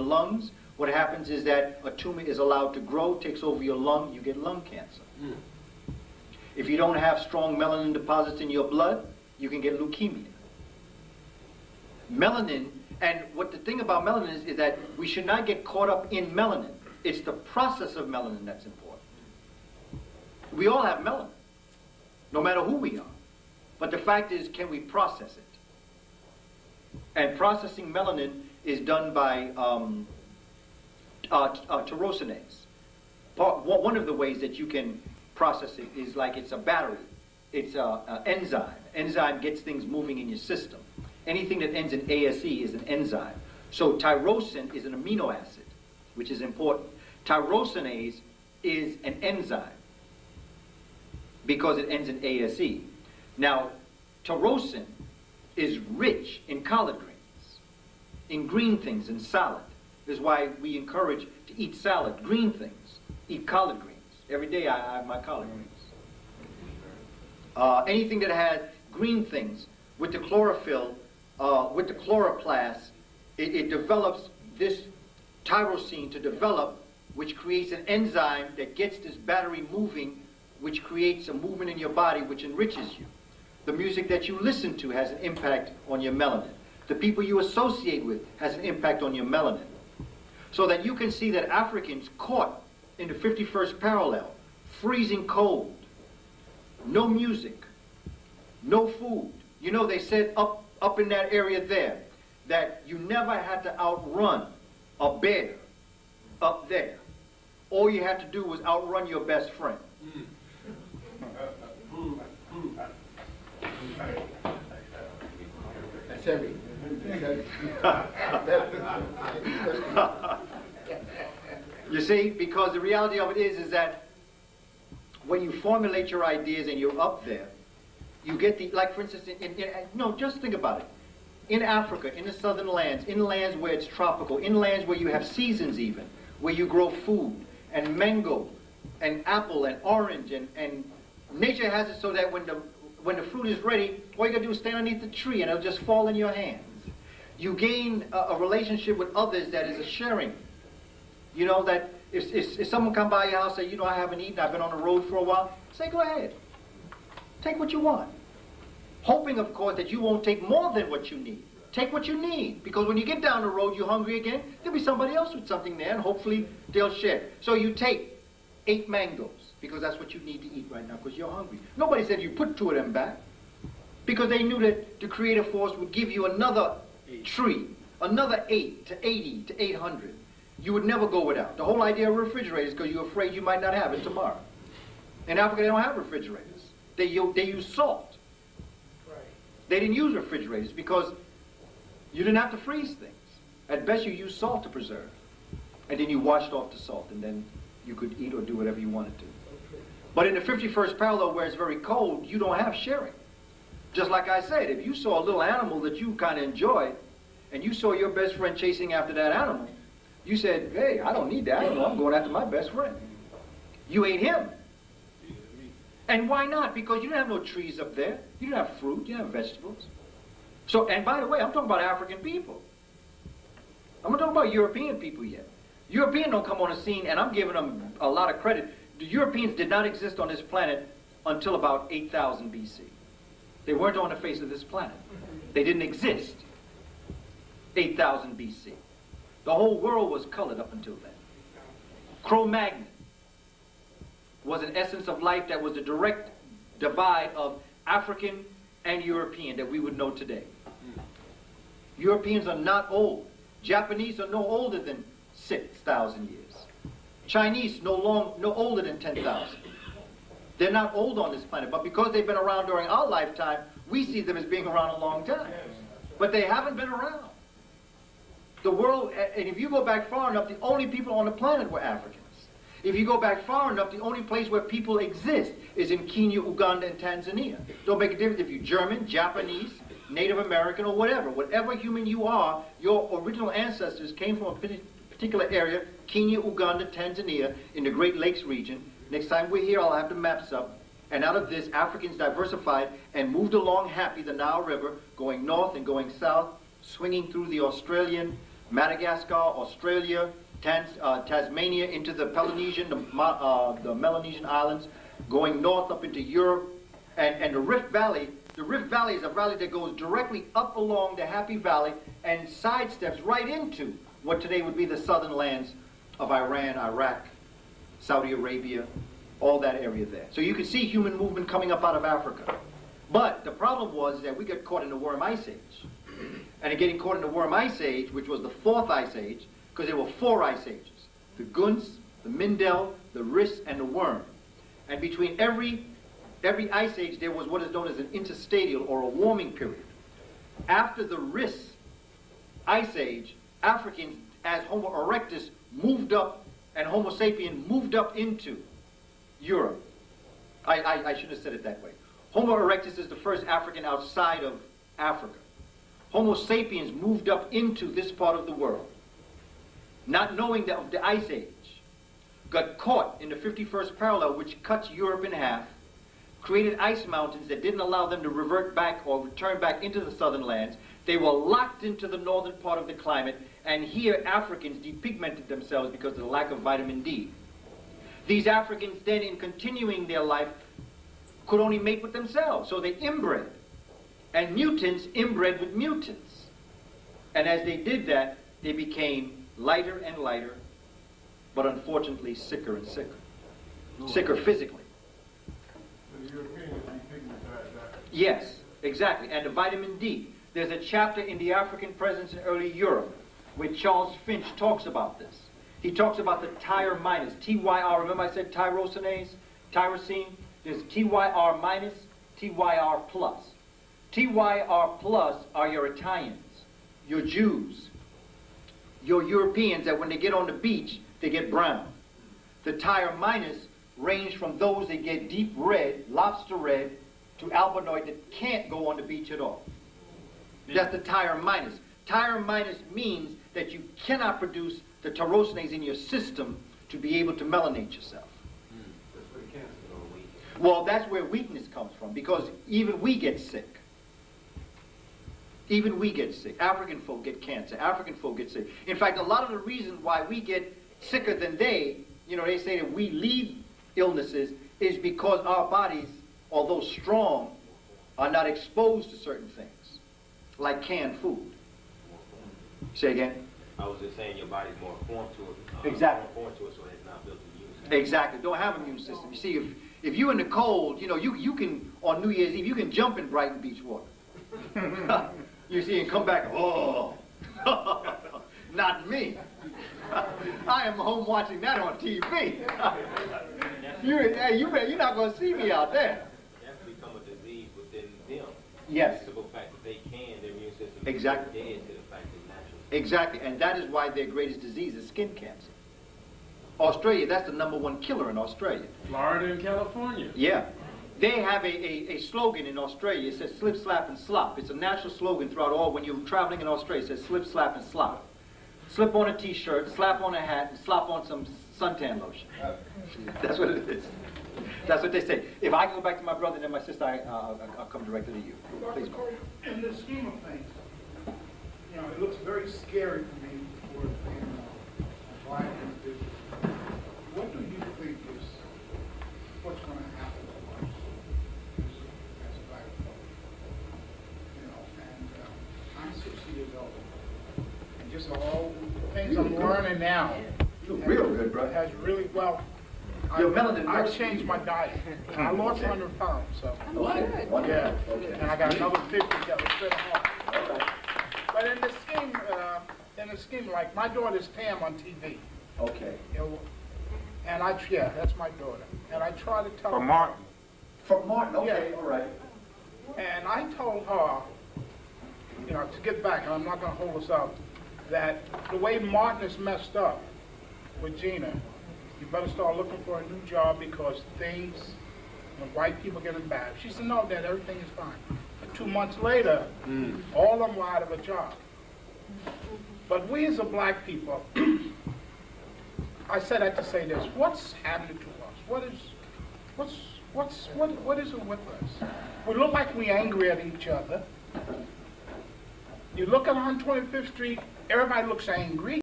lungs. What happens is that a tumor is allowed to grow, takes over your lung, you get lung cancer. If you don't have strong melanin deposits in your blood, you can get leukemia. Melanin, and what the thing about melanin is that we should not get caught up in melanin. It's the process of melanin that's important. We all have melanin, no matter who we are. But the fact is, can we process it? And processing melanin is done by tyrosinase. One of the ways that you can process it is like it's a battery. It's an enzyme. Enzyme gets things moving in your system. Anything that ends in ASE is an enzyme. So tyrosin is an amino acid, which is important. Tyrosinase is an enzyme because it ends in ASE. Now, tyrosin is rich in collard greens, in green things, in salad. This is why we encourage to eat salad, green things, eat collard greens. Every day I have my collard greens. Anything that has green things, with the chlorophyll, with the chloroplast, it develops this tyrosine to develop, which creates an enzyme that gets this battery moving, which creates a movement in your body which enriches you. The music that you listen to has an impact on your melanin. The people you associate with has an impact on your melanin. So that you can see that Africans caught in the 51st parallel, freezing cold, no music, no food. You know, they said up in that area there that you never had to outrun a bear up there. All you had to do was outrun your best friend. That's heavy. You see, because the reality of it is that when you formulate your ideas and you're up there, you get the, like for instance, no, just think about it. In Africa, in the southern lands, in lands where it's tropical, in lands where you have seasons even, where you grow food, and mango, and apple, and orange, and nature has it so that when the fruit is ready, all you gotta do is stand underneath the tree and it'll just fall in your hands. You gain a relationship with others that is a sharing. You know, that if someone come by your house and say, you know, I haven't eaten, I've been on the road for a while, say, go ahead. Take what you want. Hoping, of course, that you won't take more than what you need. Take what you need, because when you get down the road, you're hungry again, there'll be somebody else with something there, and hopefully they'll share. So you take 8 mangoes, because that's what you need to eat right now, because you're hungry. Nobody said you put 2 of them back, because they knew that the creative force would give you another tree, another 8 to 80 to 800. You would never go without. The whole idea of refrigerators is because you're afraid you might not have it tomorrow. In Africa, they don't have refrigerators. They use salt. Right. They didn't use refrigerators because you didn't have to freeze things. At best, you use salt to preserve. And then you washed off the salt, and then you could eat or do whatever you wanted to. But in the 51st parallel, where it's very cold, you don't have sharing. Just like I said, if you saw a little animal that you kind of enjoyed, and you saw your best friend chasing after that animal, you said, hey, I don't need that animal, I'm going after my best friend. You ate him. And why not? Because you didn't have no trees up there. You didn't have fruit, you didn't have vegetables. So, and by the way, I'm talking about African people. I'm not talking about European people yet. Europeans don't come on the scene, and I'm giving them a lot of credit. The Europeans did not exist on this planet until about 8,000 BC. They weren't on the face of this planet. They didn't exist. 8,000 BC. The whole world was colored up until then. Cro-Magnon was an essence of life that was the direct divide of African and European that we would know today. Europeans are not old. Japanese are no older than 6,000 years. Chinese no older than 10,000. They're not old on this planet, but because they've been around during our lifetime, we see them as being around a long time. But they haven't been around. The world, and if you go back far enough, the only people on the planet were Africans. If you go back far enough, the only place where people exist is in Kenya, Uganda, and Tanzania. Don't make a difference if you're German, Japanese, Native American, or whatever. Whatever human you are, your original ancestors came from a particular area, Kenya, Uganda, Tanzania, in the Great Lakes region. Next time we're here, I'll have the maps up. And out of this, Africans diversified and moved along happy the Nile River, going north and going south, swinging through the Australian Madagascar, Australia, Tasmania, into the Polynesian, the Melanesian islands, going north up into Europe, and the Rift Valley. The Rift Valley is a valley that goes directly up along the Happy Valley and sidesteps right into what today would be the southern lands of Iran, Iraq, Saudi Arabia, all that area there. So you can see human movement coming up out of Africa. But the problem was that we got caught in the Worm Ice Age. And in getting caught in the Worm Ice Age, which was the 4th Ice Age, because there were 4 Ice Ages: the Gunz, the Mindel, the Riss, and the Worm. And between every Ice Age, there was what is known as an interstadial, or a warming period. After the Riss Ice Age, Africans, as Homo erectus, moved up, and Homo sapien moved up into Europe. I should have said it that way. Homo erectus is the first African outside of Africa. Homo sapiens moved up into this part of the world, not knowing that the Ice Age, got caught in the 51st parallel, which cuts Europe in half, created ice mountains that didn't allow them to revert back or return back into the southern lands. They were locked into the northern part of the climate, and here Africans depigmented themselves because of the lack of vitamin D. These Africans then, in continuing their life, could only mate with themselves, so they inbred. And mutants inbred with mutants. And as they did that, they became lighter and lighter, but unfortunately sicker and sicker. Sicker physically. The Europeans depigmentized that. Yes, exactly. And the vitamin D. There's a chapter in The African Presence in Early Europe where Charles Finch talks about this. He talks about the Tyr minus, TYR. Remember I said tyrosinase, tyrosine? There's TYR minus, TYR plus. TYR plus are your Italians, your Jews, your Europeans that when they get on the beach, they get brown. The Tyr minus range from those that get deep red, lobster red, to albinoid that can't go on the beach at all. That's the Tyr minus. Tyr minus means that you cannot produce the tyrosinase in your system to be able to melanate yourself. That's where the cancer goes weak. Well, that's where weakness comes from, because even we get sick. Even we get sick. African folk get cancer. African folk get sick. In fact, a lot of the reason why we get sicker than they, they say that we lead illnesses, is because our bodies, although strong, are not exposed to certain things, like canned food. Say again? I was just saying your body's more formed to it. Exactly. More formed to it, so it's not built to use it. Exactly. Don't have an immune system. You see, if you're in the cold, you can, on New Year's Eve, you can jump in Brighton Beach water. You see, and come back, oh, not me. I am home watching that on TV. You're not going to see me out there. That's become a disease within them. Yes. The simple fact that they can, their immune system Exactly. is dead to the fact that natural. Exactly, and that is why their greatest disease is skin cancer. Australia, that's the #1 killer in Australia. Florida and California. Yeah. They have a slogan in Australia. It says slip, slap, and slop. It's a national slogan throughout all. When you're traveling in Australia, it says slip, slap, and slop. Slip on a t-shirt, slap on a hat, and slop on some suntan lotion. That's what it is. That's what they say. If I go back to my brother and then my sister, I'll come directly to you. Please. In the scheme of things, it looks very scary to me for being a black individual. What do you think is what's going to happen to us as black folk? I'm 60 years old, and just all the things I'm learning now. You look real good, bro. Has really well. I changed my diet. I lost 100 pounds, so. Okay. Yeah. And I got another 50 that was fit off. But in the scheme, like my daughter's Tam on TV. Okay. And that's my daughter. And I try to tell her. From Martin. From Martin, okay, Yeah. all right. And I told her, to get back, and I'm not going to hold us up, that the way Martin is messed up with Gina, you better start looking for a new job because things, white people getting bad. She said, no, Dad, everything is fine. But 2 months later, all of them were out of a job. But we as a black people, I said that to say this, what's happening to us? What is it with us? We look like we're angry at each other. You look at 125th Street, everybody looks angry.